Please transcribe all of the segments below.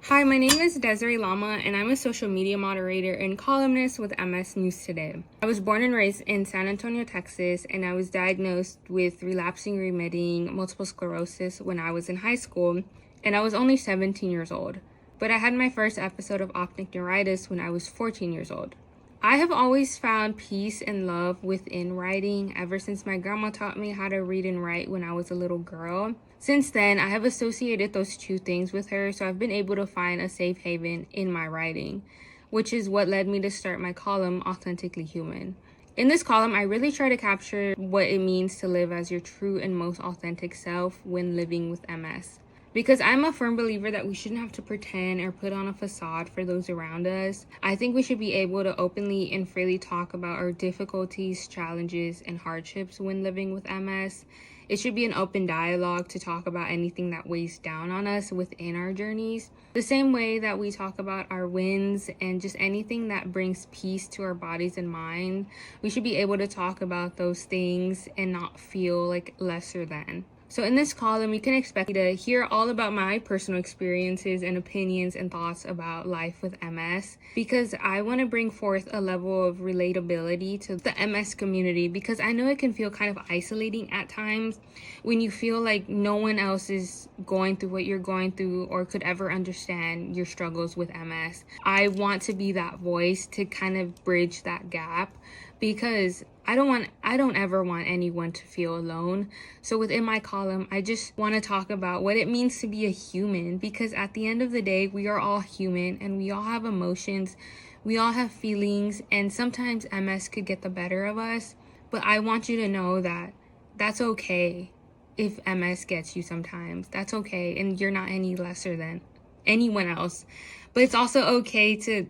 Hi, my name is Desiree and I'm a social media moderator and columnist with MS News Today. I was born and raised in San Antonio, Texas, and I was diagnosed with relapsing remitting multiple sclerosis when I was in high school, and I was only 17 years old. But I had my first episode of optic neuritis when I was 14 years old. I have always found peace and love within writing ever since my grandma taught me how to read and write when I was a little girl. Since then, I have associated those two things with her, so I've been able to find a safe haven in my writing, which is what led me to start my column, Authentically Human. In this column, I really try to capture what it means to live as your true and most authentic self when living with MS. Because I'm a firm believer that we shouldn't have to pretend or put on a facade for those around us. I think we should be able to openly and freely talk about our difficulties, challenges, and hardships when living with MS. It should be an open dialogue to talk about anything that weighs down on us within our journeys. The same way that we talk about our wins and just anything that brings peace to our bodies and mind, we should be able to talk about those things and not feel like lesser than. So in this column, you can expect to hear all about my personal experiences and opinions and thoughts about life with MS, because I want to bring forth a level of relatability to the MS community, because I know it can feel kind of isolating at times when you feel like no one else is going through what you're going through or could ever understand your struggles with MS. I want to be that voice to kind of bridge that gap, because I don't ever want anyone to feel alone. So within my column, I just want to talk about what it means to be a human, because at the end of the day, we are all human and we all have emotions, we all have feelings, and sometimes MS could get the better of us. But I want you to know that that's okay if MS gets you sometimes. That's okay, and you're not any lesser than anyone else. But it's also okay to,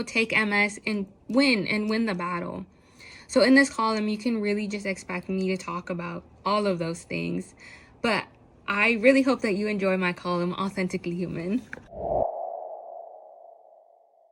take MS and win the battle. So in this column, you can really just expect me to talk about all of those things. But I really hope that you enjoy my column, Authentically Human.